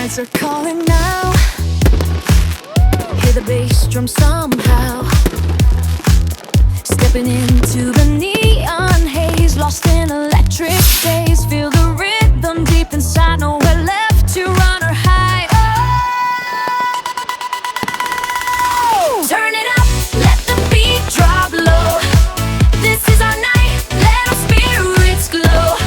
nights are calling now. Hear the bass drum somehow. Stepping into the neon haze, lost in electric days. Feel the rhythm deep inside, nowhere left to run or hide. Oh! Turn it up, let the beat drop low. This is our night, let our spirits glow.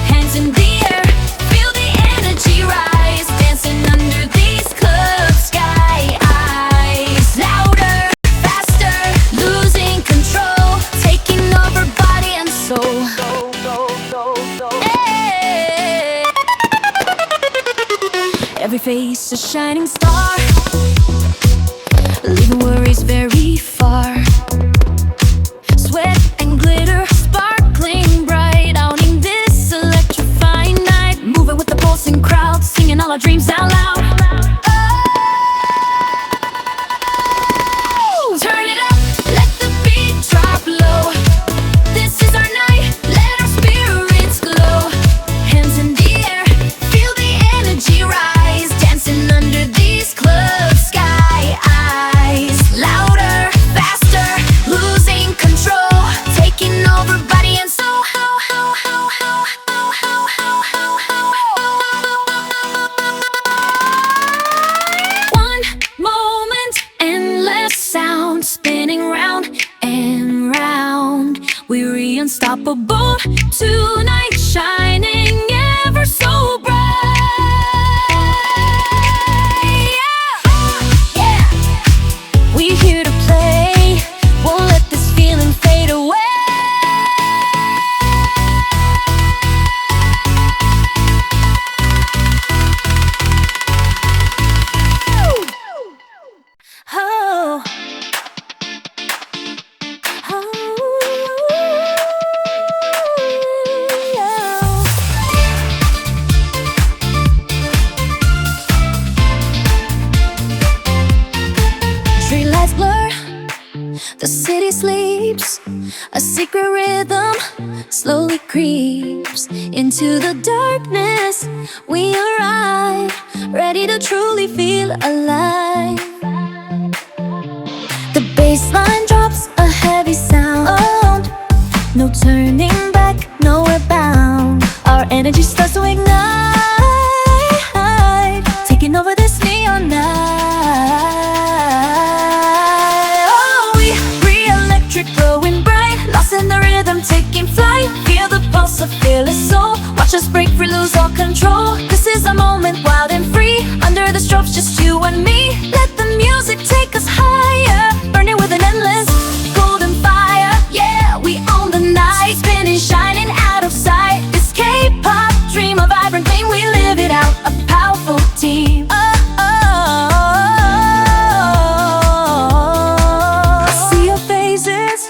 Hands in the air, feel the energy rise. Dancing under these club sky eyes. Louder, faster, losing control, taking over body and soul. Hey. Every face a shining star, leaving worries very far. Sweat and glitter, sparkling bright, out in this electrifying night. Moving with the pulsing crowd, singing all our dreams out loud. Oh! Turn it up, let the beat drop low. This is our night, let our spirits glow. Hands in the air, feel the energy rise. Dancing under these club sky eyes. Louder, faster, losing control, taking over body and soul. One moment, endless sound, spinning round and round. We're unstoppable tonight, shining ever so bright. Yeah. We here to play, won't let this feeling fade away. Oh. Street lights blur, the city sleeps. A secret rhythm slowly creeps into the darkness. We arrive, ready to truly feel alive. The bassline drops a heavy sound. No turning back, nowhere bound. Our energy starts to ignite, taking over this neon night. Oh, we re-electric, glowing bright, lost in the rhythm, taking flight. Feel the pulse of fearless soul, watch us break free, lose all control. This is our moment, wild and free. Under the strobes, just you and me. Let the music take us higher, burning with an endless golden fire. Yeah, we own the night, spinning, shining out of sight. This K-pop dream, a vibrant flame, we live it out. A powerful team. I see your faces,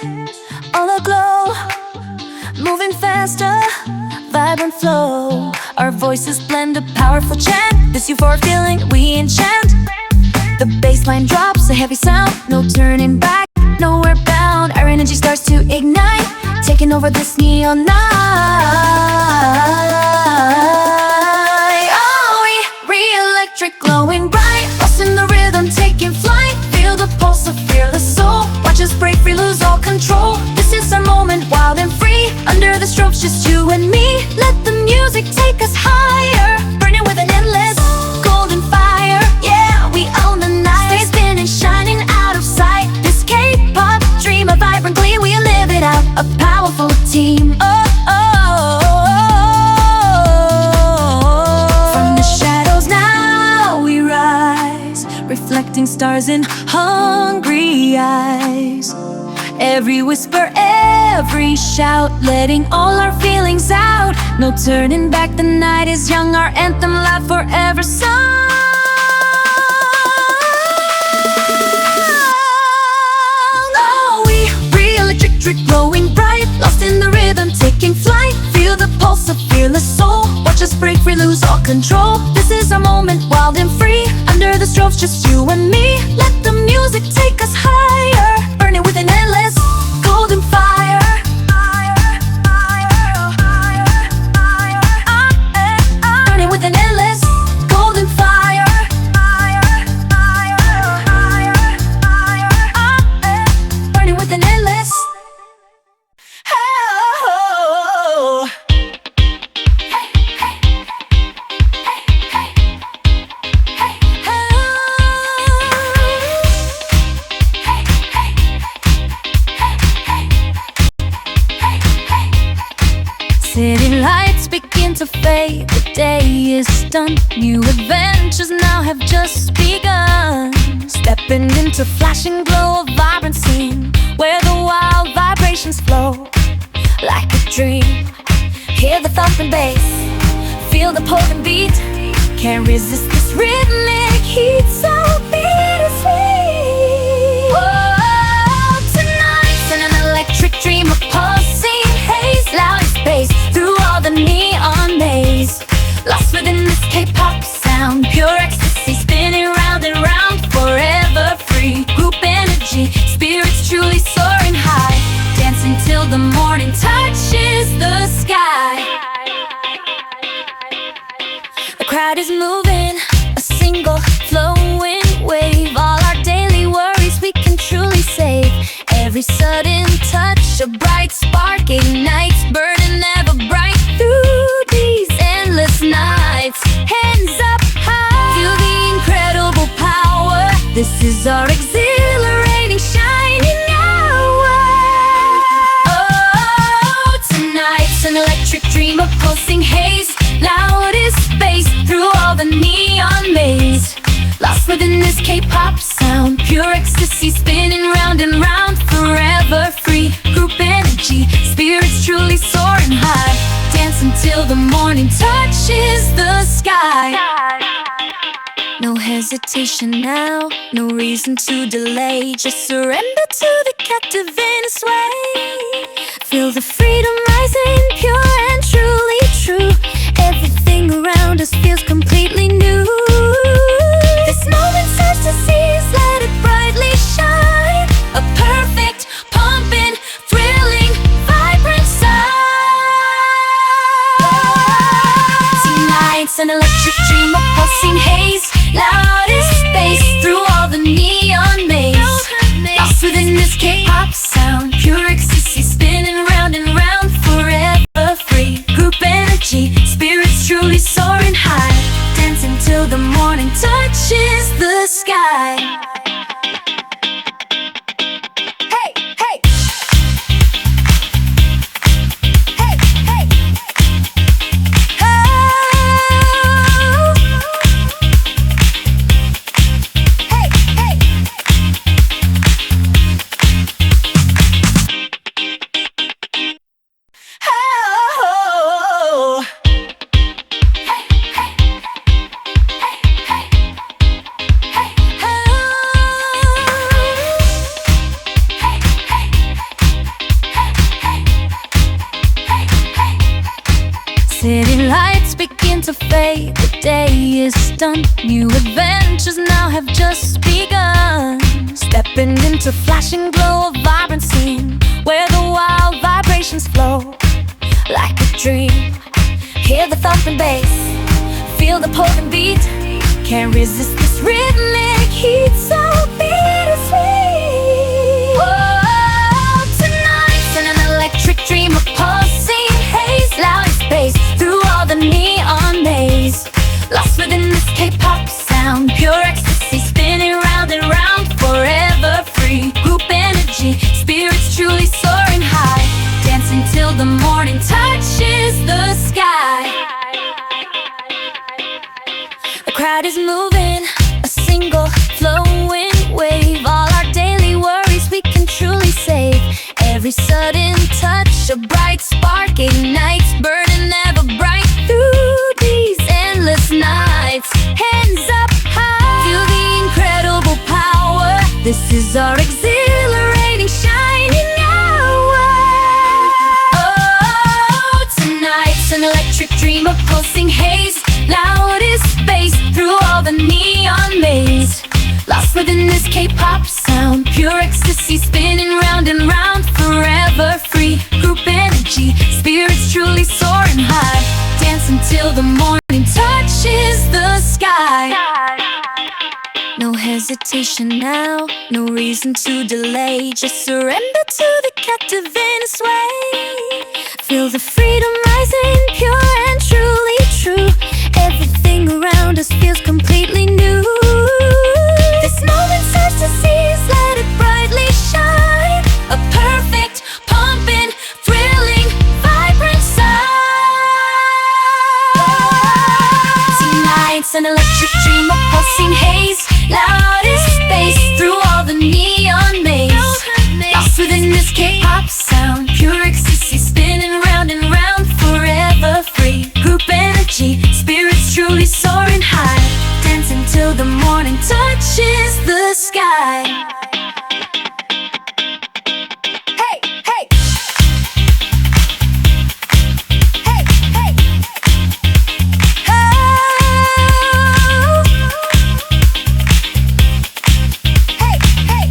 all aglow, moving faster, vibrant flow. Our voices blend a powerful chant. This euphoric feeling we enchant. The bassline drops a heavy sound, no turning back, nowhere bound. Our energy starts to ignite, taking over this neon night. Oh, we re-electric, glowing bright, lost in the rhythm, taking flight. Feel the pulse of fearless soul, watch us break free, lose all control. This is our moment, wild and free. Under the strobes, just you and me. Let the music take us higher, burning with an endless golden fire. Yeah, we own the night, stay spinning, shining out of sight. This K-pop dream, a vibrant glee, we live it out. A powerful team. From the shadows now we rise, reflecting stars in hungry eyes. Every whisper, every shout, letting all our feelings out. No turning back, the night is young, our anthem loud forever sung. Oh, we re-electric, glowing bright, lost in the rhythm, taking flight. Feel the pulse of fearless soul, watch us break free, lose all control. This is our moment, wild and free. Under the strobes, just you and me. Let the music take us higher, burning with an endless golden fire. Burning with an endless golden fire. fade, the day is done. New adventures now have just begun. Stepping into flashing glow of vibrant scene, where the wild vibrations flow like a dream. Hear the thumping bass, feel the potent beat. Can't resist this rhythmic heat, so bittersweet. Oh, tonight's an electric dream of pulsing haze, loud as bass through all the neon maze. Lost within this K-pop sound, pure ecstasy, spinning round and round, forever free. Group energy, spirits truly soaring high, dancing till the morning touches the sky. The crowd is moving, a single flowing wave. All our daily worries we can truly save. Every sudden touch, a bright spark ignites, burning ever bright through these endless nights. Hands up high, feel the incredible power. This is our exhilarating, shining hour. Oh, tonight's an electric dream of pulsing haze, loud as bass through all the neon maze. Lost within this K-pop sound, pure ecstasy, spinning round and round, forever free. Group energy, spirits truly soaring high, dancing till the morning touches the sky. No hesitation now, no reason to delay. Just surrender to the captivating sway. Feel the freedom rising, pure and truly true. Everything around us feels completely new. This moment serves to seize, let it brightly shine. A perfect, pumping, thrilling, vibrant sight. Tonight's an electric dream of pulsing haze, loud as space through all the neon maze. Lost within this K-pop sound, pure ecstasy, spinning round and round, forever free. Group energy, spirits truly soaring high, dancing till the morning touches the sky. Hey, hey. Hey, hey. Oh. Hey, hey. Oh. City lights begin to fade, the day is done. New adventures now have just begun. Stepping into flashing glow of vibrant scene, where the wild vibrations flow like a dream. Hear the thumping bass, feel the potent beat. Can't resist this rhythmic heat, so bittersweet. Oh, tonight's an electric dream of pulsing haze, loud as bass through all the neon maze. Lost within this K-pop sound, pure ecstasy, spinning round and round, forever free. Group energy, spirits truly soaring high, dancing till the morning touches the sky. The crowd is moving, a single flowing wave. All our daily worries we can truly save. Every sudden touch, a bright spark ignites, burning ever bright through these endless nights. Hands up high, feel the incredible power. This is our exhilarating, shining hour. Oh, tonight's an electric dream of pulsing haze, loud as bass through all the neon maze. Lost within this K-pop sound, pure ecstasy, spinning round and round, forever free. Group energy, spirits truly soaring high, dancing till the morning touches the sky. No hesitation now, no reason to delay. Just surrender to the captivating sway. Feel the freedom rising, pure and truly true. Everything around us feels completely new. This moment serves to seize, let it brightly shine. A perfect, pumping, thrilling, vibrant sight. morning touches the sky. Hey, hey. Hey, hey. Oh. Hey, hey.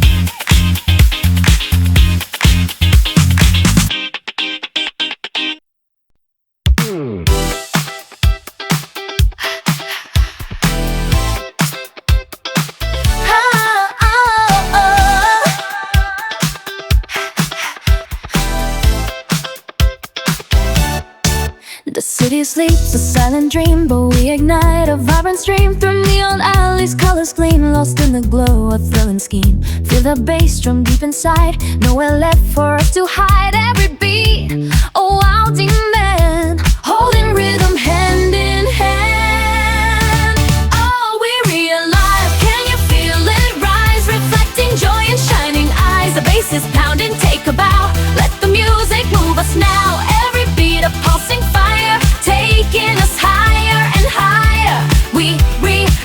The city sleeps a silent dream, but we ignite a vibrant stream through neon alleys, colors gleam, lost in the glow, a thrilling scheme. Feel the bass drum deep inside, nowhere left for us to hide. Every beat, a wild demand, holding rhythm hand in hand. Oh, we realize, can you feel it rise, reflecting joy in shining eyes? The bass is pounding, take a bow, let the music move us now. Every beat a pulsing fire, taking us higher and higher. We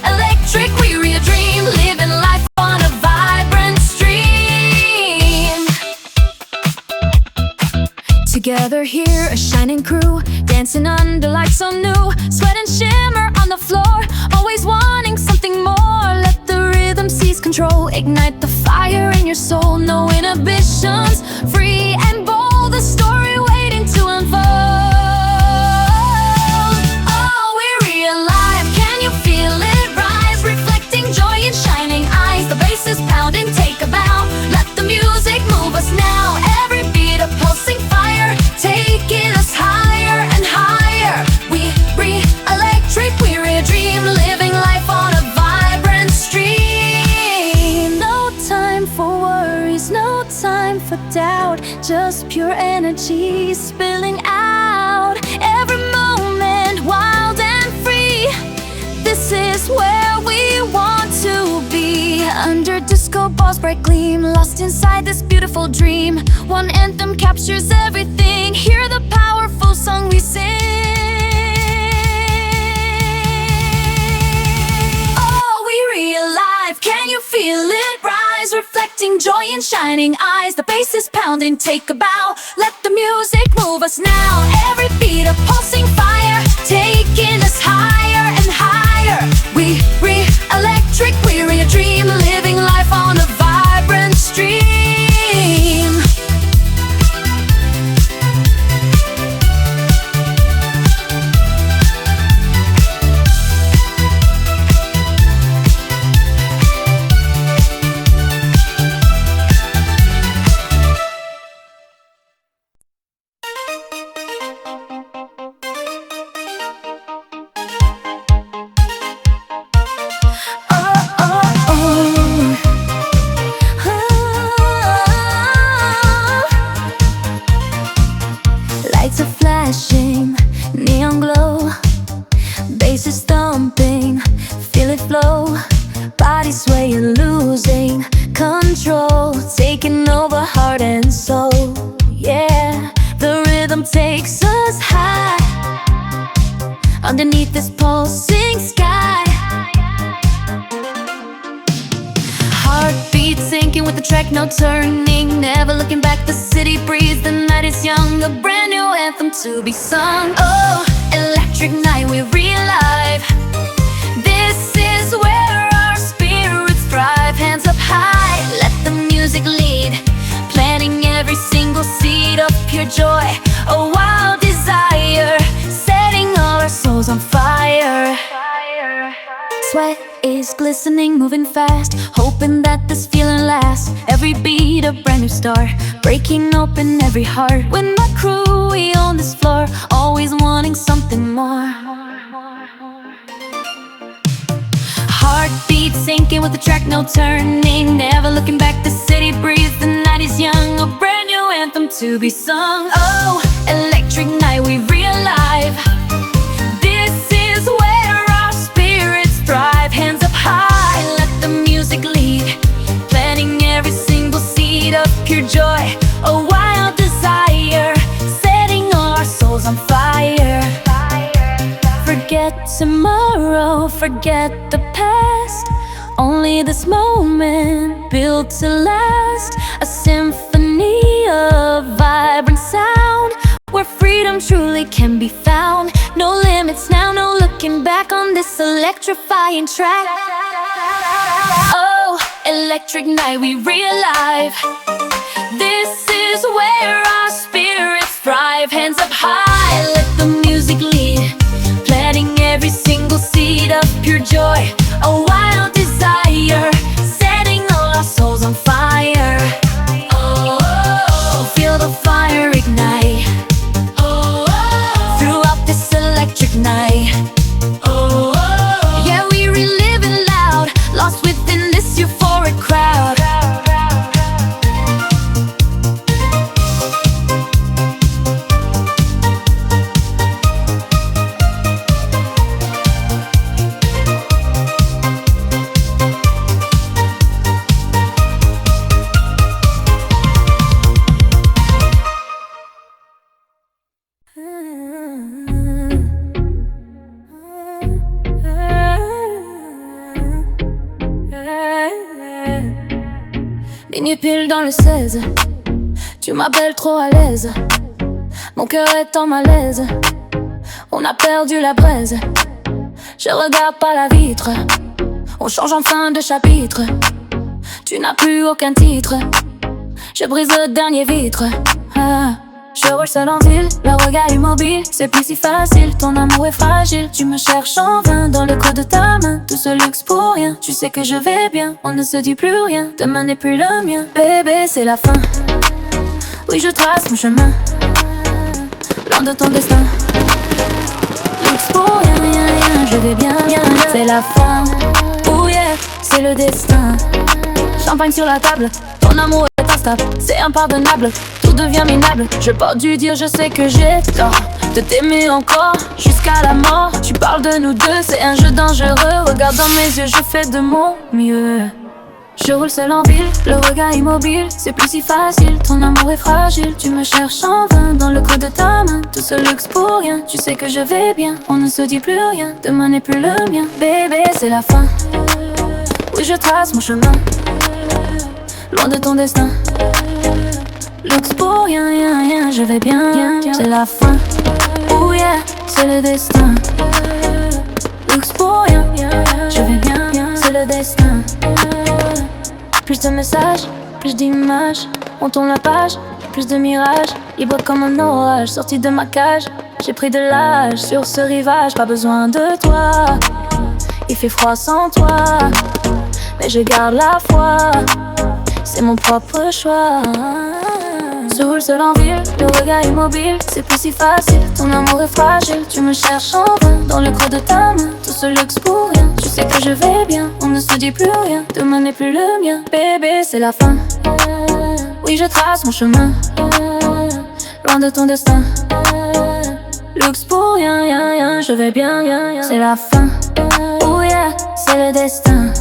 electric, we dream, living life on a vibrant stream. Together here, a shining crew, dancing under lights so new. Sweat and shimmer on the floor, always wanting something more. Let the rhythm seize control, ignite the fire in your soul. No inhibitions, free and bold, the story waiting to unfold. Is pounding, take a bow, let the music move us now. Every beat a pulsing fire, taking us higher and higher. We electric, we're a dream, living life on a vibrant stream. No time for worries, no time for doubt, just pure energy spilling out. Every moment wild and free, this is where we want to be. Under disco balls bright gleam, lost inside this beautiful dream. One anthem captures everything, hear the powerful song we sing. Oh, we realize, can you feel it rise, reflecting joy in shining eyes? The bass is pounding, take a bow, let the music move us now. Every beat a pulsing fire, taking us higher and higher. We electric, we're a dream, living life on a vibrant stream. Lights are flashing, neon glow, bass is thumping, feel it flow. Body swaying, losing control, taking over heart and soul. Yeah, the rhythm takes us high, underneath this pulsing sky. Heartbeat sinking with the track, no turning, never looking back. The city breathes, the night is young, a brand new anthem to be sung. Oh, electric night, we relive. This is where our spirits thrive. Hands up high, let the music lead, planting every single seed of pure joy, a wild desire, setting all our souls on fire. Sweat is glistening, moving fast, hoping that this feeling lasts. Every beat a brand new start, breaking open every heart. With my crew, we own this floor, always wanting something more. Heartbeat sinking with the track, no turning, never looking back. The city breathes, the night is young, a brand new anthem to be sung. Oh, electric night, we realize. This is where our spirits thrive. Hands up high, let the music lead, planting every single seed of pure joy, a wild desire, setting all our souls on fire. Forget tomorrow, forget the past, me this moment, built to last, a symphony of vibrant sound, where freedom truly can be found. No limits now, no looking back on this electrifying track. Oh, electric night, we realize this is where our spirits thrive. Hands up high, let the music lead, planting every single seed of pure joy, a wild desire, setting all our souls on fire. Oh, feel the fire ignite throughout this electric night. Yeah, we relive it loud, lost within this euphoric crowd. Minuit pile dans le 16, tu m'appelles trop à l'aise, mon cœur est en malaise, on a perdu la braise. Je regarde par la vitre, on change enfin de chapitre, tu n'as plus aucun titre, je brise le dernier vitre. Je roule seul en ville, le regard immobile, c'est plus si facile, ton amour est fragile. Tu me cherches en vain dans le creux de ta main, tout ce luxe pour rien. Tu sais que je vais bien, on ne se dit plus rien, demain n'est plus le mien. Bébé, c'est la fin, oui je trace mon chemin, loin de ton destin. Luxe pour rien, rien, rien, je vais bien, bien. C'est la fin, oh yeah, c'est le destin. Champagne sur la table, ton amour est instable, c'est impardonnable, tout devient minable. Je porte du dire, je sais que j'ai tort de t'aimer encore jusqu'à la mort. Tu parles de nous deux, c'est un jeu dangereux. Regarde dans mes yeux, je fais de mon mieux. Je roule seul en ville, le regard immobile, c'est plus si facile, ton amour est fragile. Tu me cherches en vain dans le creux de ta main, tout ce luxe pour rien. Tu sais que je vais bien, on ne se dit plus rien, demain n'est plus le mien. Bébé, c'est la fin, oui je trace mon chemin, loin de ton destin. Luxe pour rien, rien, rien, je vais bien, c'est la fin, oh yeah, c'est le destin. Luxe pour rien, je vais bien, c'est le destin. Plus de messages, plus d'images, on tourne la page, plus de mirages, libre comme un orage, sorti de ma cage. J'ai pris de l'âge sur ce rivage, pas besoin de toi, il fait froid sans toi, mais je garde la foi, c'est mon propre choix. Je roule seul en ville, le regard immobile, c'est plus si facile, ton amour est fragile. Tu me cherches en vain dans le creux de ta main, tout ce luxe pour rien. Tu sais que je vais bien, on ne se dit plus rien, demain n'est plus le mien. Bébé, c'est la fin, oui je trace mon chemin, loin de ton destin. Luxe pour rien, rien, rien, je vais bien, c'est la fin, oh yeah, c'est le destin.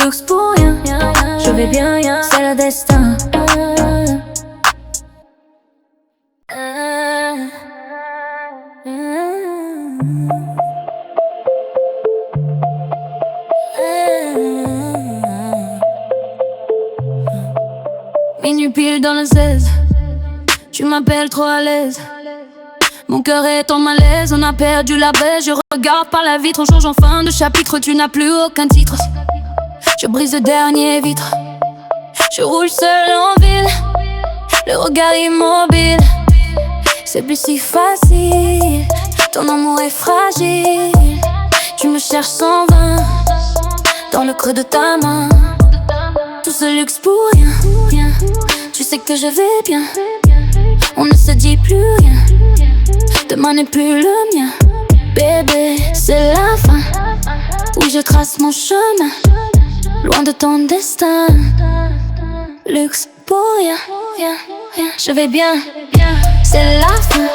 Luxe pour rien, je vais bien, c'est le destin. Minuit pile dans le 16, tu m'appelles trop à l'aise, mon cœur est en malaise, on a perdu la baisse. Je regarde par la vitre, on change enfin de chapitre, tu n'as plus aucun titre. Je brise le dernier vitre, je roule seul en ville, le regard immobile, c'est plus si facile, ton amour est fragile. Tu me cherches sans vain dans le creux de ta main, tout ce luxe pour rien, rien. Tu sais que je vais bien, on ne se dit plus rien, demain n'est plus le mien. Bébé, c'est la fin, oui je trace mon chemin, loin de ton destin. Luxe pour rien, rien, rien, je vais bien, c'est la fin,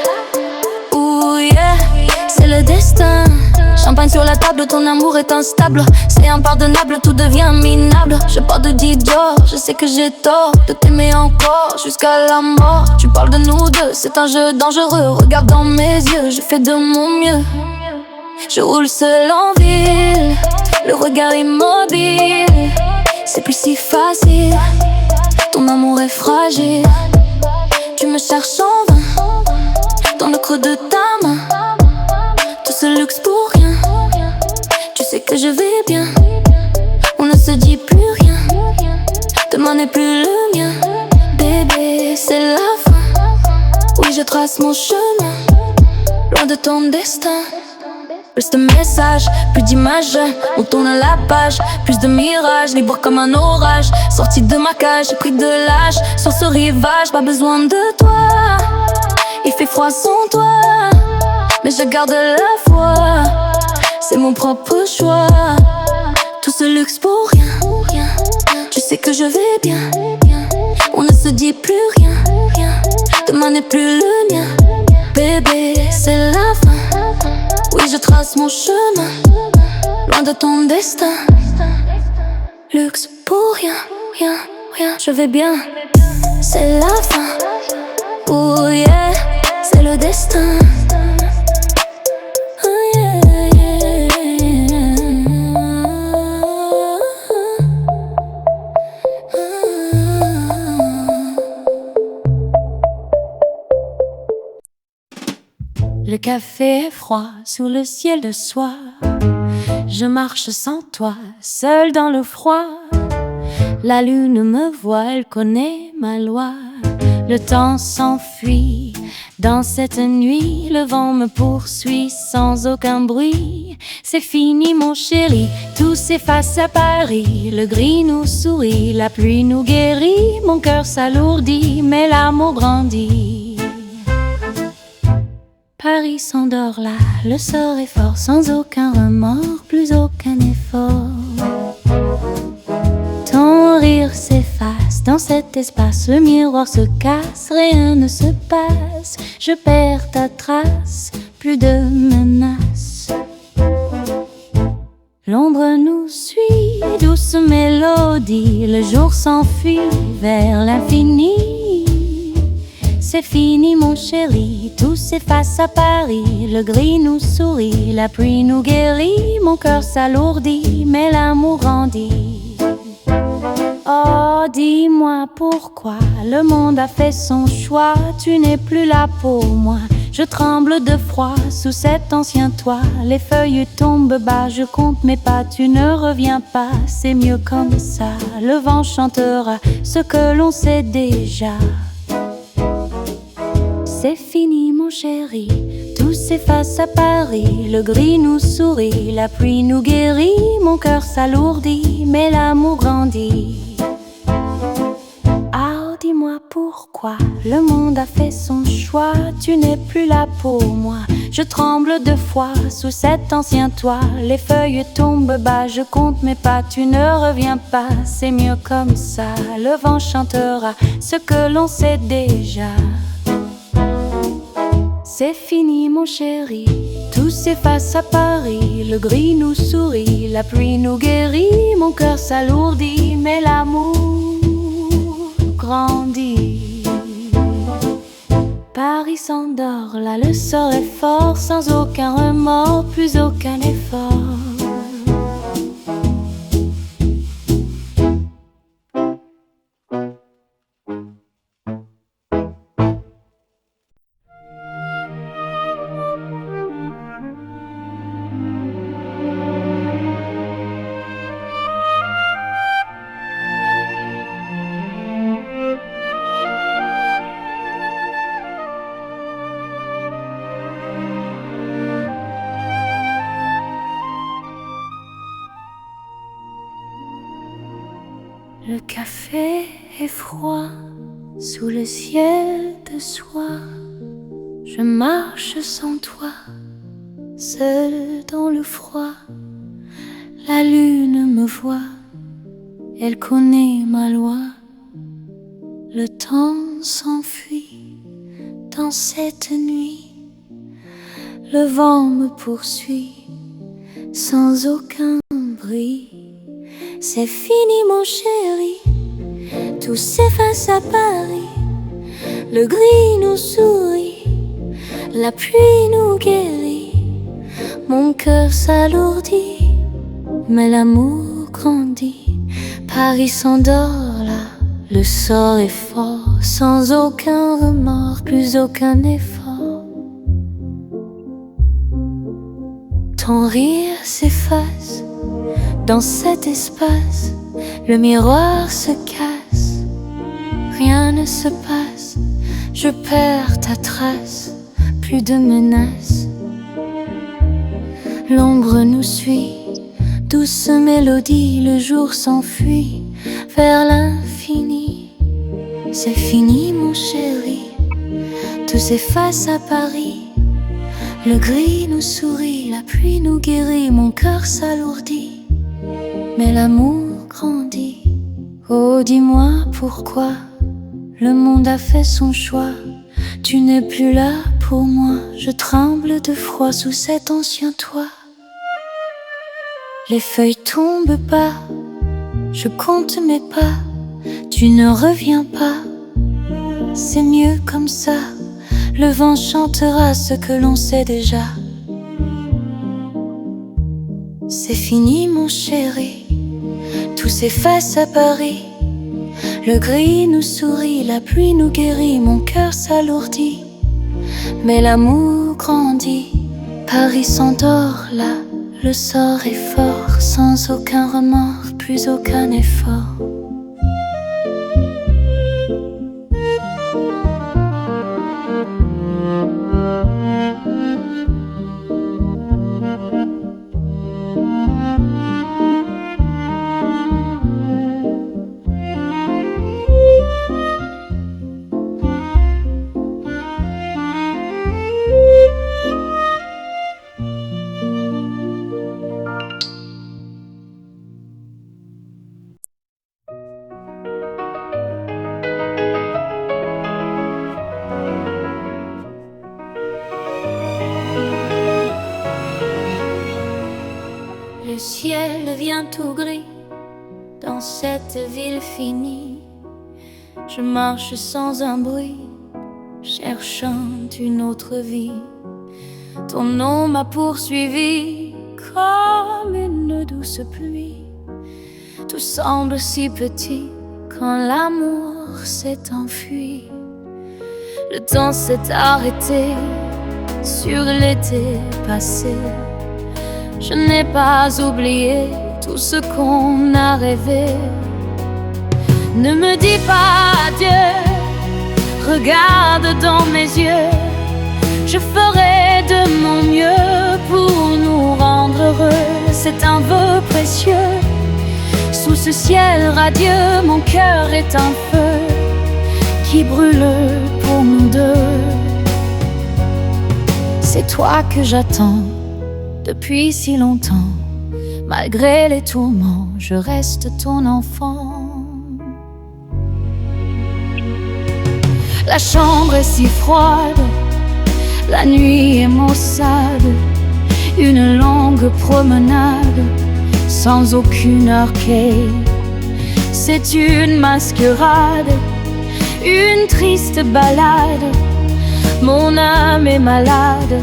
oh yeah, c'est le destin. Champagne sur la table, ton amour est instable, c'est impardonnable, tout devient minable. Je porte de Dior, je sais que j'ai tort de t'aimer encore jusqu'à la mort. Tu parles de nous deux, c'est un jeu dangereux. Regarde dans mes yeux, je fais de mon mieux. Je roule seul en ville, le regard immobile. C'est plus si facile, ton amour est fragile. Tu me cherches en vain, dans le creux de ta main. Tout ce luxe pour rien, tu sais que je vais bien. On ne se dit plus rien, demain n'est plus le mien. Bébé, c'est la fin, oui je trace mon chemin, loin de ton destin. Plus de messages, plus d'images, on tourne la page. Plus de mirages, libre comme un orage. Sorti de ma cage, j'ai pris de l'âge. Sur ce rivage, pas besoin de toi. Il fait froid sans toi, mais je garde la foi. C'est mon propre choix. Tout ce luxe pour rien, tu sais que je vais bien. On ne se dit plus rien, demain n'est plus le mien. Bébé, c'est la fin, oui je trace mon chemin, loin de ton destin. Luxe pour rien, je vais bien. C'est la fin, oh yeah, c'est le destin. Oh yeah, yeah. Le café est froid sous le ciel de soie. Je marche sans toi, seul dans le froid. La lune me voit, elle connaît ma loi. Le temps s'enfuit dans cette nuit. Le vent me poursuit sans aucun bruit. C'est fini mon chéri, tout s'efface à Paris. Le gris nous sourit, la pluie nous guérit. Mon cœur s'alourdit, mais l'amour grandit. Paris s'endort là, le sort est fort, sans aucun remords, plus aucun effort. Ton rire s'efface dans cet espace, le miroir se casse, rien ne se passe. Je perds ta trace, plus de menaces. L'ombre nous suit, douce mélodie, le jour s'enfuit vers l'infini. C'est fini mon chéri, tout s'efface à Paris. Le gris nous sourit, la pluie nous guérit. Mon cœur s'alourdit, mais l'amour grandit. Oh, dis-moi pourquoi le monde a fait son choix. Tu n'es plus là pour moi, je tremble de froid sous cet ancien toit. Les feuilles tombent bas, je compte mes pas. Tu ne reviens pas, c'est mieux comme ça. Le vent chantera ce que l'on sait déjà. C'est fini mon chéri, tout s'efface à Paris. Le gris nous sourit, la pluie nous guérit. Mon cœur s'alourdit, mais l'amour grandit. Ah, dis-moi pourquoi le monde a fait son choix. Tu n'es plus là pour moi, je tremble de froid sous cet ancien toit. Les feuilles tombent bas, je compte mes pas. Tu ne reviens pas, c'est mieux comme ça. Le vent chantera ce que l'on sait déjà. C'est fini mon chéri, tout s'efface à Paris. Le gris nous sourit, la pluie nous guérit. Mon cœur s'alourdit, mais l'amour grandit. Paris s'endort, là le sort est fort, sans aucun remords, plus aucun effort. Le café est froid sous le ciel de soie. Je marche sans toi, seul dans le froid. La lune me voit, elle connaît ma loi. Le temps s'enfuit dans cette nuit. Le vent me poursuit sans aucun bruit. C'est fini mon chéri, tout s'efface à Paris. Le gris nous sourit, la pluie nous guérit. Mon cœur s'alourdit, mais l'amour grandit. Paris s'endort là, le sort est fort, sans aucun remords, plus aucun effort. Ton rire s'efface dans cet espace, le miroir se casse, rien ne se passe, je perds ta trace, plus de menaces. L'ombre nous suit, douce mélodie, le jour s'enfuit vers l'infini. C'est fini mon chéri, tout s'efface à Paris. Le gris nous sourit, la pluie nous guérit, mon cœur s'alourdit, mais l'amour grandit. Oh dis-moi pourquoi le monde a fait son choix. Tu n'es plus là pour moi, je tremble de froid sous cet ancien toit. Les feuilles tombent bas, je compte mes pas, tu ne reviens pas, c'est mieux comme ça. Le vent chantera ce que l'on sait déjà. C'est fini mon chéri, tout s'efface à Paris. Le gris nous sourit, la pluie nous guérit, mon cœur s'alourdit, mais l'amour grandit. Paris s'endort là, le sort est fort, sans aucun remords, plus aucun effort. Le ciel devient tout gris dans cette ville finie. Je marche sans un bruit, cherchant une autre vie. Ton nom m'a poursuivi comme une douce pluie. Tout semble si petit quand l'amour s'est enfui. Le temps s'est arrêté sur l'été passé. Je n'ai pas oublié tout ce qu'on a rêvé. Ne me dis pas adieu, regarde dans mes yeux. Je ferai de mon mieux pour nous rendre heureux. C'est un vœu précieux. Sous ce ciel radieux, mon cœur est un feu qui brûle pour nous deux. C'est toi que j'attends depuis si longtemps. Malgré les tourments, je reste ton enfant. La chambre est si froide, la nuit est maussade. Une longue promenade sans aucune arcade. C'est une masquerade, une triste balade. Mon âme est malade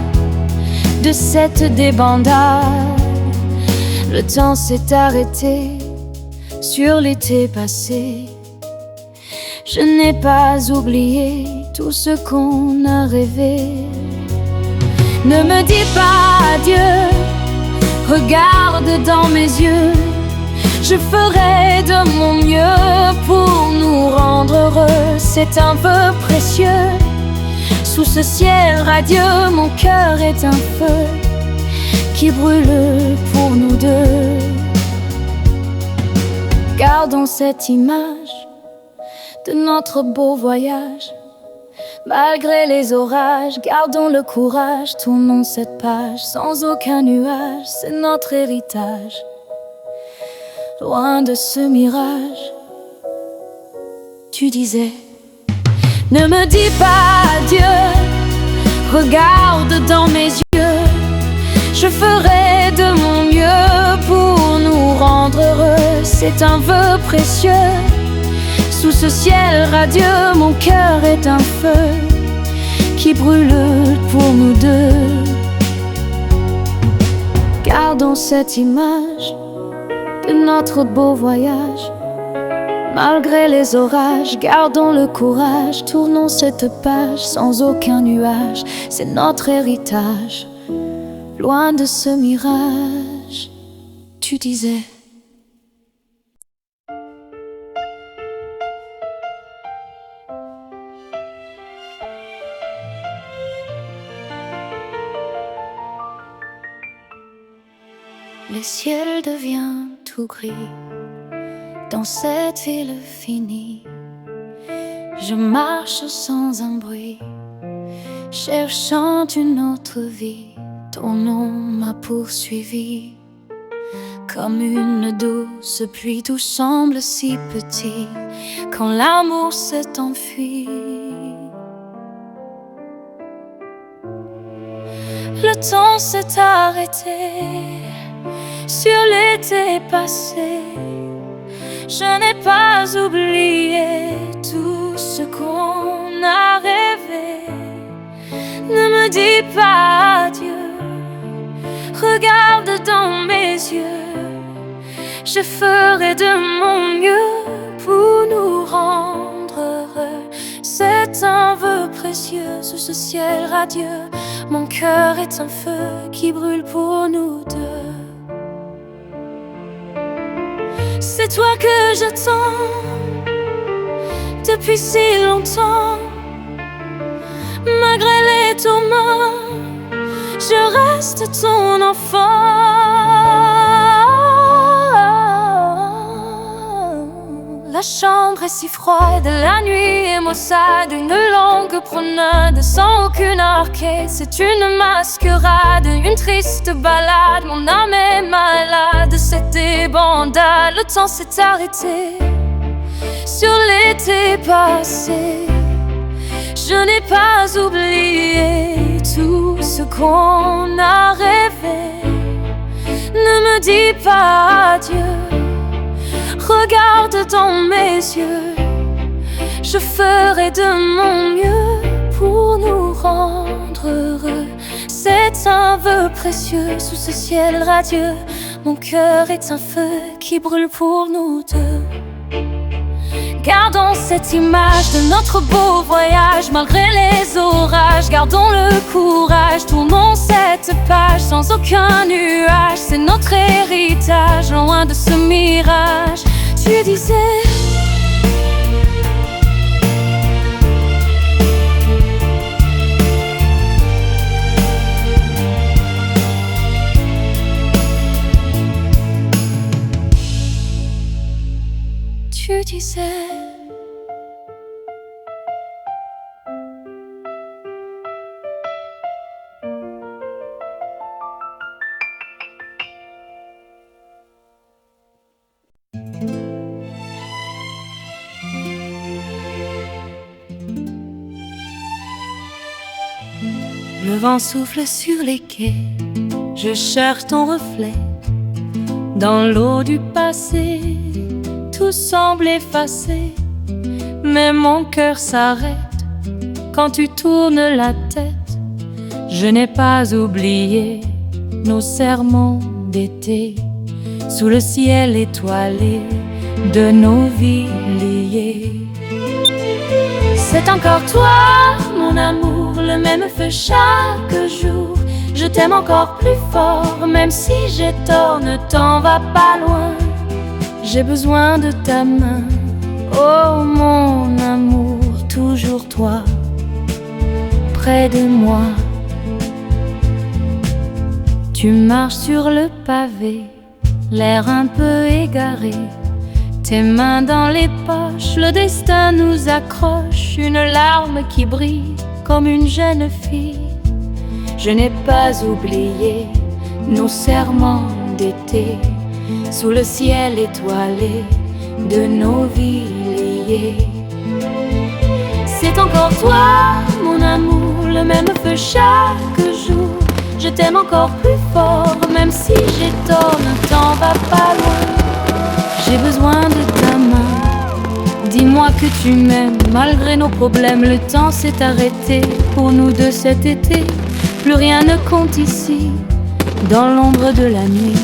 de cette débandade. Le temps s'est arrêté sur l'été passé. Je n'ai pas oublié tout ce qu'on a rêvé. Ne me dis pas adieu, regarde dans mes yeux. Je ferai de mon mieux pour nous rendre heureux. C'est un vœu précieux. Sous ce ciel radieux, mon cœur est un feu qui brûle pour nous deux. Gardons cette image de notre beau voyage. Malgré les orages, gardons le courage. Tournons cette page sans aucun nuage. C'est notre héritage. Loin de ce mirage, tu disais: ne me dis pas adieu, regarde dans mes yeux. Je ferai de mon mieux pour nous rendre heureux. C'est un vœu précieux. Sous ce ciel radieux, mon cœur est un feu qui brûle pour nous deux. Gardons cette image de notre beau voyage. Malgré les orages, gardons le courage. Tournons cette page sans aucun nuage. C'est notre héritage, loin de ce mirage. Tu disais le ciel devient tout gris dans cette ville finie. Je marche sans un bruit, cherchant une autre vie. Ton nom m'a poursuivi comme une douce pluie. Tout semble si petit quand l'amour s'est enfui. Le temps s'est arrêté sur l'été passé. Je n'ai pas oublié tout ce qu'on a rêvé. Ne me dis pas adieu, regarde dans mes yeux. Je ferai de mon mieux pour nous rendre heureux. C'est un vœu précieux sous ce ciel radieux. Mon cœur est un feu qui brûle pour nous deux. C'est toi que j'attends depuis si longtemps. Malgré les tourments, je reste ton enfant. La chambre est si froide, la nuit est maussade. Une longue promenade sans aucune arcade. C'est une mascarade, une triste balade. Mon âme est malade, c'est débandade. Le temps s'est arrêté sur l'été passé. Je n'ai pas oublié tout ce qu'on a rêvé. Ne me dis pas adieu, regarde dans mes yeux. Je ferai de mon mieux pour nous rendre heureux. C'est un vœu précieux sous ce ciel radieux. Mon cœur est un feu qui brûle pour nous deux. Gardons cette image de notre beau voyage. Malgré les orages, gardons le courage. Tournons cette page sans aucun nuage. C'est notre héritage, loin de ce mirage. Tu disais tu disais le vent souffle sur les quais, je cherche ton reflet dans l'eau du passé. Tout semble effacé, mais mon cœur s'arrête quand tu tournes la tête. Je n'ai pas oublié nos serments d'été sous le ciel étoilé de nos vies liées. C'est encore toi, mon amour, le même feu chaque jour. Je t'aime encore plus fort, même si j'ai tort, ne t'en va pas loin. J'ai besoin de ta main, oh mon amour, toujours toi, près de moi. Tu marches sur le pavé, l'air un peu égaré, tes mains dans les poches, le destin nous accroche. Une larme qui brille comme une jeune fille. Je n'ai pas oublié nos serments d'été sous le ciel étoilé de nos vies liées. C'est encore toi, mon amour, le même feu chaque jour. Je t'aime encore plus fort, même si j'ai tort, ne t'en va pas loin. J'ai besoin de ta main, dis-moi que tu m'aimes. Malgré nos problèmes, le temps s'est arrêté pour nous deux cet été. Plus rien ne compte ici, dans l'ombre de la nuit.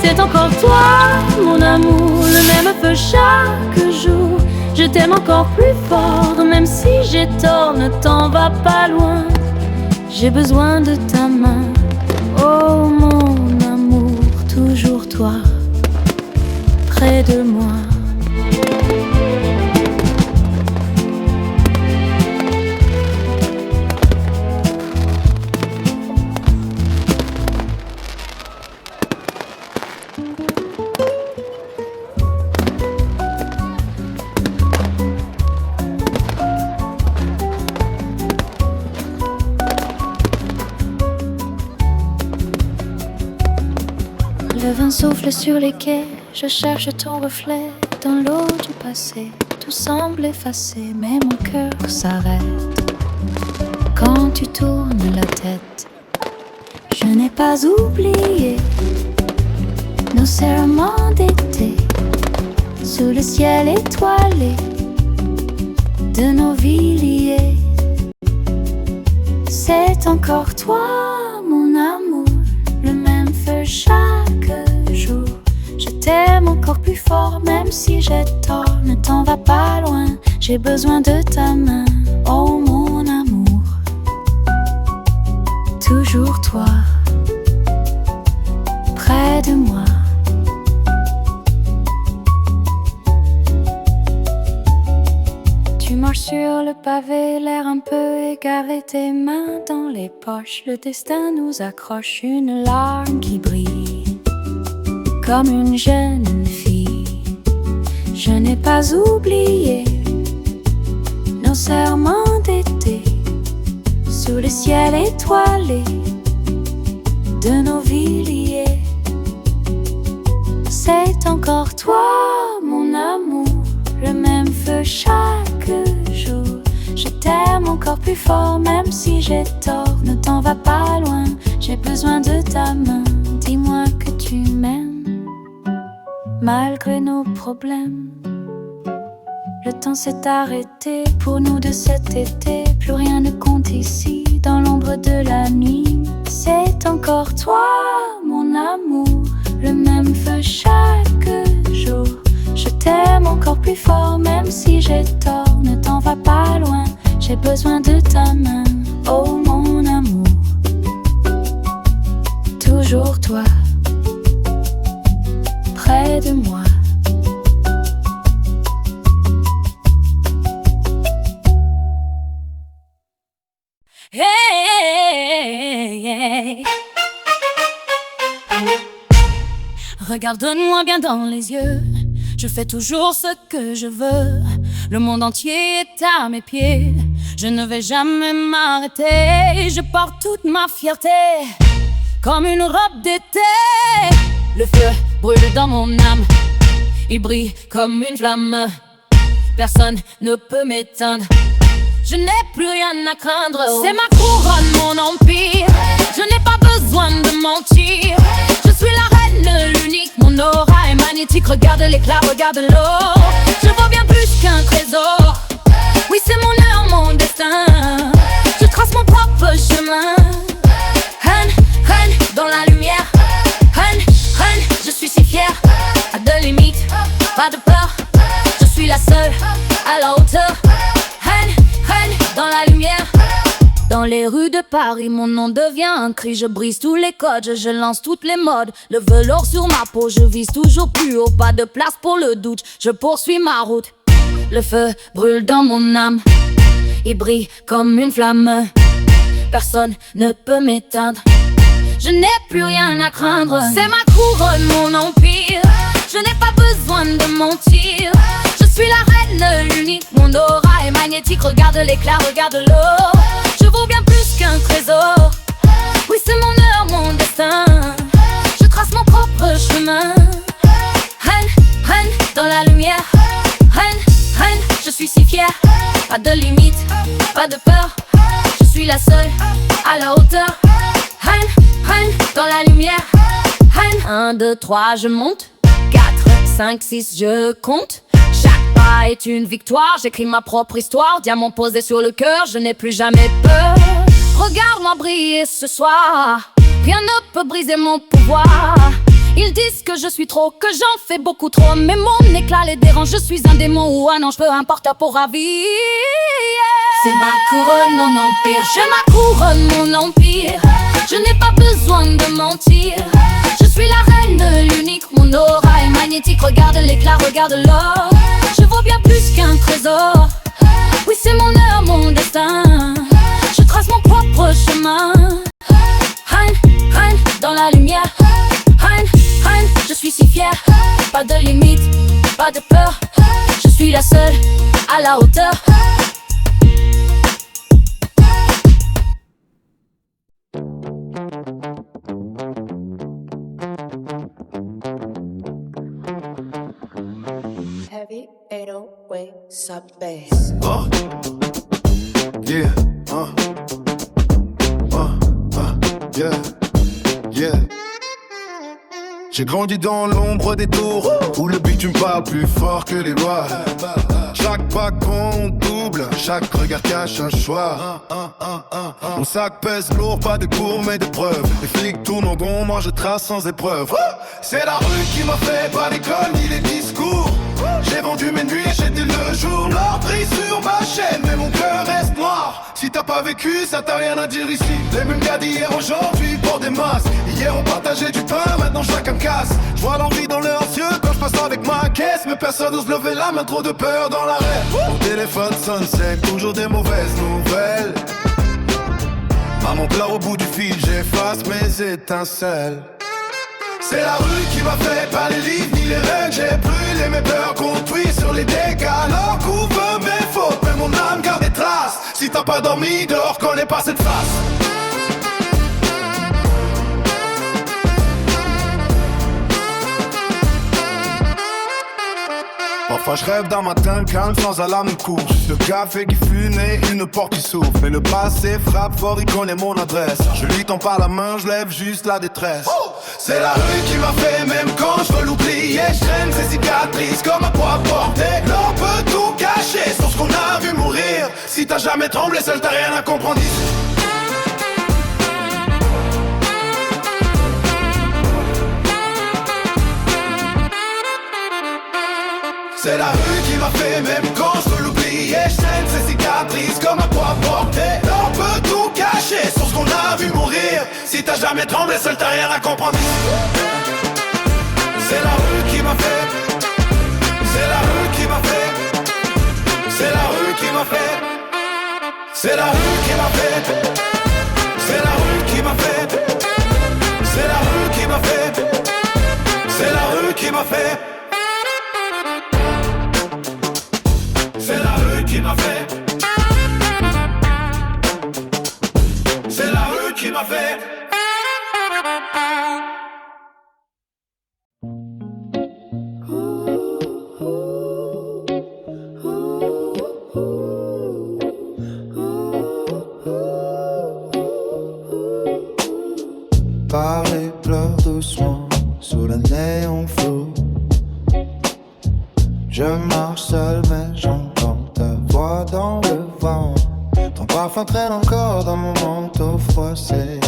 C'est encore toi, mon amour, le même feu chaque jour. Je t'aime encore plus fort, même si j'ai tort, ne t'en va pas loin. J'ai besoin de ta main, oh mon amour, toujours toi, près de moi. Le vent souffle sur les quais, je cherche ton reflet dans l'eau du passé. Tout semble effacé, mais mon cœur s'arrête quand tu tournes la tête. Je n'ai pas oublié nos serments d'été sous le ciel étoilé de nos vies liées. C'est encore toi, mon amour, le même feu chaque jour. Je t'aime encore plus fort, même si j'ai tort. Ne t'en va pas loin, j'ai besoin de ta main, oh mon amour. Toujours toi, près de moi. Tu marches sur le pavé, l'air un peu égaré, tes mains dans les poches. Le destin nous accroche, une larme qui brille comme une jeune fille. Je n'ai pas oublié nos serments d'été sous le ciel étoilé de nos vies liées. C'est encore toi, mon amour, le même feu chaque jour. Je t'aime encore plus fort, même si j'ai tort. Ne t'en va pas loin, j'ai besoin de ta main. Dis-moi que tu m'aimes malgré nos problèmes. Le temps s'est arrêté pour nous de cet été. Plus rien ne compte ici, dans l'ombre de la nuit. C'est encore toi, mon amour, le même feu chaque jour. Je t'aime encore plus fort, même si j'ai tort. Ne t'en va pas loin, j'ai besoin de ta main, oh mon amour. Toujours toi, près de moi. Hey, hey. Regarde-moi bien dans les yeux, je fais toujours ce que je veux. Le monde entier est à mes pieds, je ne vais jamais m'arrêter. Je porte toute ma fierté comme une robe d'été. Le feu brûle dans mon âme, il brille comme une flamme. Personne ne peut m'éteindre, je n'ai plus rien à craindre. C'est ma couronne, mon empire, je n'ai pas besoin de mentir. Je suis la reine, l'unique, mon aura est magnétique. Regarde l'éclat, regarde l'eau, je vaux bien plus qu'un trésor. Oui, c'est mon heure, mon destin, je trace mon propre chemin. Reine, reine dans la lumière, reine, reine, je suis si fière. Pas de limite, pas de peur, je suis la seule à la hauteur. Reine, reine dans la lumière. Dans les rues de Paris, mon nom devient un cri. Je brise tous les codes, je lance toutes les modes. Le velours sur ma peau, je vise toujours plus haut. Pas de place pour le doute, je poursuis ma route. Le feu brûle dans mon âme, il brille comme une flamme. Personne ne peut m'éteindre, je n'ai plus rien à craindre. C'est ma couronne, mon empire, je n'ai pas besoin de mentir. Je suis la reine, l'unique, mon aura est magnétique. Regarde l'éclat, regarde l'eau, je vaux bien plus qu'un trésor. Oui, c'est mon heure, mon destin, je trace mon propre chemin. Reine, reine dans la lumière, reine, reine, je suis si fière. Pas de limite, pas de peur, je suis la seule à la hauteur. Reine, reine dans la lumière, reine. 1, 2, 3, je monte. 4, 5, 6, je compte. Chaque pas est une victoire, j'écris ma propre histoire. Diamant posé sur le cœur, je n'ai plus jamais peur. Regarde-moi briller ce soir, rien ne peut briser mon pouvoir. Ils disent que je suis trop, que j'en fais beaucoup trop, mais mon éclat les dérange. Je suis un démon ou un ange, peu importe ta peau ravie. C'est ma couronne, mon empire. Je ma couronne, mon empire. Je n'ai pas besoin de mentir. Je suis la reine, l'unique, mon aura est magnétique. Regarde l'éclat, regarde l'or. Je vaux bien plus qu'un trésor. Oui, c'est mon heure, mon destin. Je trace mon propre chemin. Reine, reine, dans la lumière. Reine, reine, je suis si fière. Pas de limite, pas de peur. Je suis la seule à la hauteur. Heavy 808 sub bass. Yeah, yeah, yeah. J'ai grandi dans l'ombre des tours où le bitume parle plus fort que les lois. Chaque pas compte double, chaque regard cache un choix. Mon sac pèse lourd, pas de cours mais de preuves. Les flics tournent en rond, moi je trace sans épreuve. C'est la rue qui m'a fait, pas l'école ni les discours. J'ai vendu mes nuits, j'étais le jour. L'or brille sur ma chaîne, mais mon cœur reste noir. Si t'as pas vécu, ça t'a rien à dire ici. Les mêmes gars d'hier aujourd'hui pour des masques. Hier on partageait du pain, maintenant chacun me casse. J'vois l'envie dans leurs yeux quand je passe avec ma caisse. Mais personne n'ose lever la main, trop de peur dans l'arrêt. Mon téléphone sonne sec, toujours des mauvaises nouvelles. Maman pleure au bout du fil, j'efface mes étincelles. C'est la rue qui m'a fait, pas les livres ni les règles. J'ai brûlé mes peurs construits sur les décalogues. Couvre mes fautes, mais mon âme garde des traces. Si t'as pas dormi, dehors connais pas cette face. Parfois je rêve d'un matin calme sans alarme de course. Le café qui fume et une porte qui s'ouvre. Mais le passé frappe fort, il connaît mon adresse. Je lui tends pas la main, je lève juste la détresse. C'est la rue qui m'a fait, même quand je veux l'oublier. Je traîne ces cicatrices comme un poids porté. L'or peut tout cacher, sauf ce qu'on a vu mourir. Si t'as jamais tremblé seul, t'as rien à comprendre ici. C'est la rue qui m'a fait, même quand je veux l'oublier. Je traîne ces cicatrices comme un poids porté. L'or peut tout cacher, sauf ce qu'on a vu mourir. Si t'as jamais tremblé seul, t'as rien à comprendre. C'est la rue qui m'a fait. C'est la rue qui m'a fait. C'est la rue qui m'a fait. C'est la rue qui m'a fait. C'est la rue qui m'a fait. C'est la rue qui m'a fait. C'est la rue qui m'a fait. C'est la rue qui m'a fait. C'est la rue qui m'a fait. Paris pleure doucement sous le néon flou. Je marche seul mais j'entends ta voix dans le vent. Ton parfum traîne encore dans mon manteau froissé.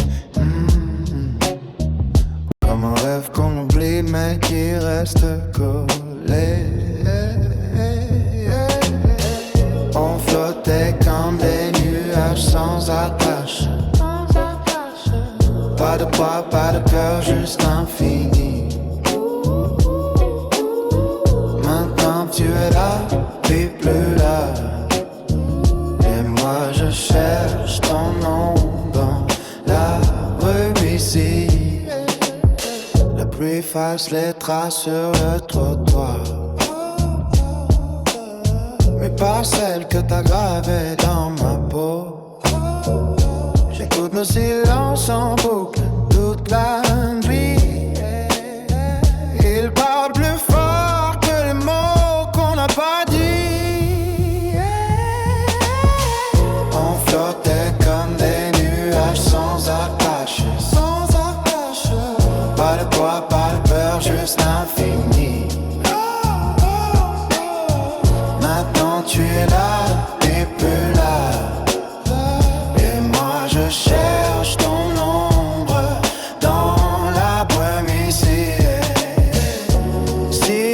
Comme un rêve qu'on oublie mais qui reste collé. On flottait comme des nuages sans attache. Pas de poids, pas de peur, juste infini. Maintenant tu es là, puis plus là. Et moi je cherche ton nom dans la rue ici. La pluie fasse les traces sur le trottoir, mais pas celles que t'as gravées dans ma peau. J'écoute nos silences en boucle toute la nuit. Ils parlent plus fort que les mots qu'on n'a pas dit. On flottait comme des nuages sans attache. Pas de poids, pas de peur, juste infini. Maintenant tu es là, t'es plus là. Et moi je cherche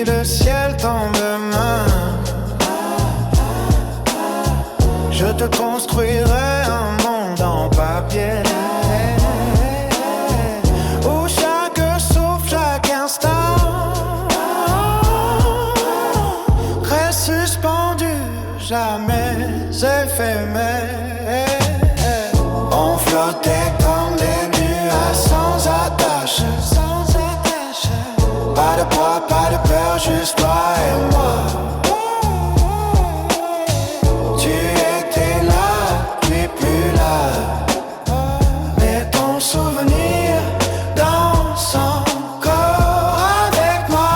si le ciel tombe demain, je te construirai un monde en papier, où chaque souffle, chaque instant reste suspendu, jamais éphémère. On flottait comme des nuages sans attache, pas de poids, pas de peur, juste toi et moi. Tu étais là, puis plus là, mais ton souvenir danse encore avec moi.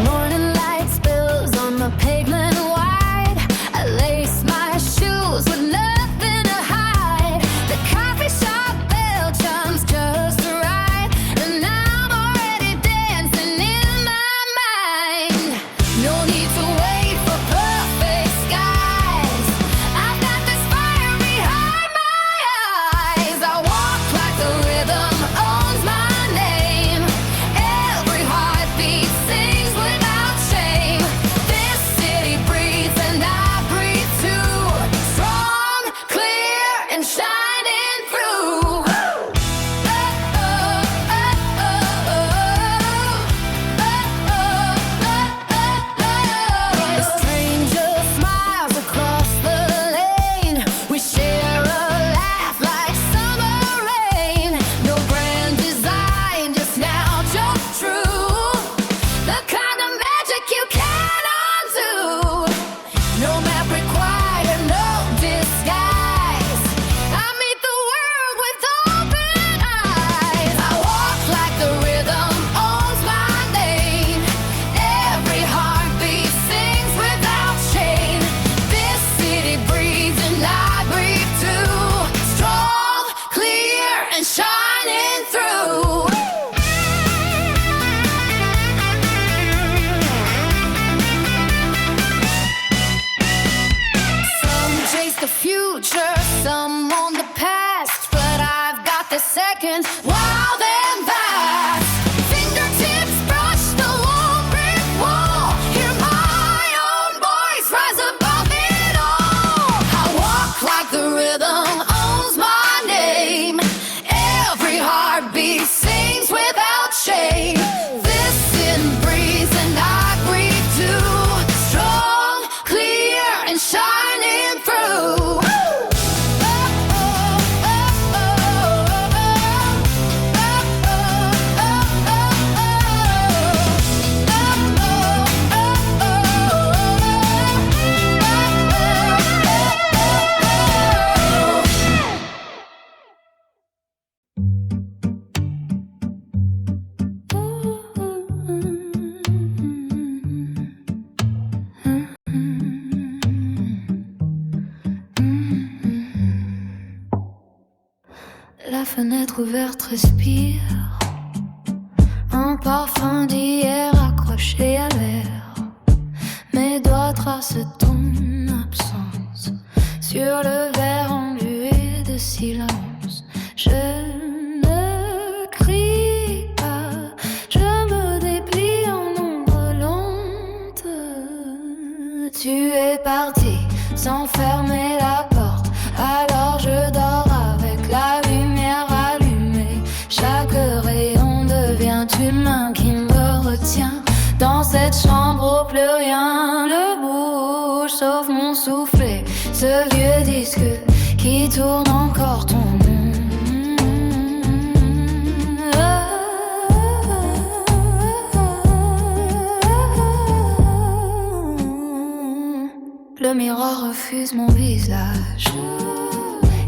Morning light spills on the pavement wide. I lace my shoes with nothing to hide. The coffee shop bell chimes just right, and I'm already dancing in my mind. No need to wait for perfect skies. I've got this fire behind my eyes. I walk like the rhythm owns my name. Every heartbeat sings without shame. This city breathes and I breathe too. Strong, clear, and shining through. The stranger smiles across the lane. We share a laugh like summer rain. No brand design, just now, just true. The kind of magic you can't undo. No map required, no disguise. I meet the world with open eyes. I walk like the rhythm owns my name. Every heartbeat sings without shame. This city breathes and I breathe too. Strong, clear, and shining through. Some chase the future, some on the past, but I've got the seconds wild and fast. Fingertips brush the warm brick wall. Hear my own voice rise above it all. I walk like the rhythm owns my name. Every heartbeat sings without shame. This sin breathes and I breathe too. Strong, clear, and shining through. La fenêtre ouverte respire un parfum d'hier accroché à l'air. Mes doigts tracent ton absence sur le verre embué de silence. Je ne crie pas, je me déplie en ombre lente. Tu es parti sans fermer la porte, alors je dors avec la lumière allumée. Chaque rayon devient une main qui me retient. Dans cette chambre où plus rien ne bouge sauf mon soufflet, ce vieux disque qui tourne encore ton nom. Le miroir refuse mon visage.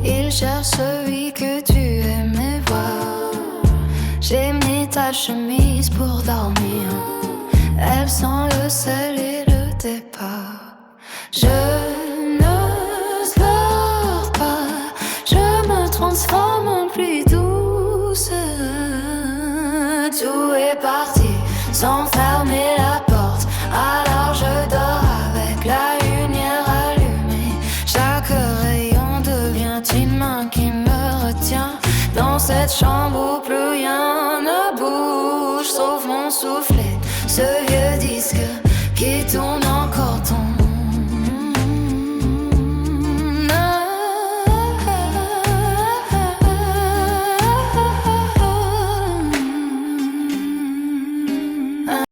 Il cherche celui que tu aimais voir. J'ai mis ta chemise pour dormir. Elle sent le sel et le départ. Je ne pleure pas, je me transforme en pluie douce. Tout est parti sans fermer la porte. Alors je dors avec la lumière allumée. Chaque rayon devient une main qui me retient. Dans cette chambre où plus rien ne bouge sauf mon soufflet. Ce vieux disque qui tourne encore ton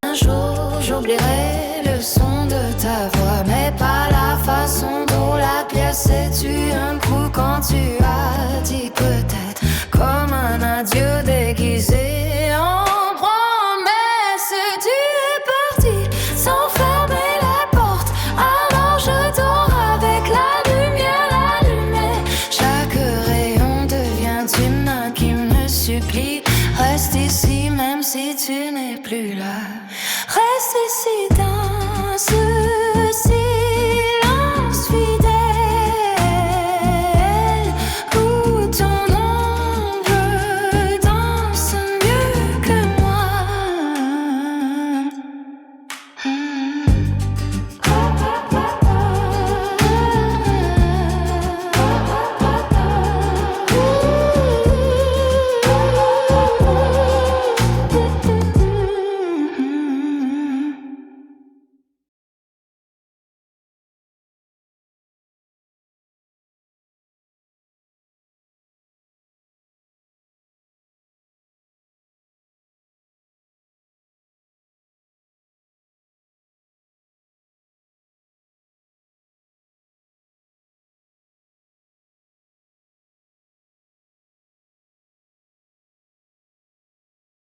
Un jour j'oublierai le son de ta voix, mais pas la façon dont la pièce s'est tue un coup quand tu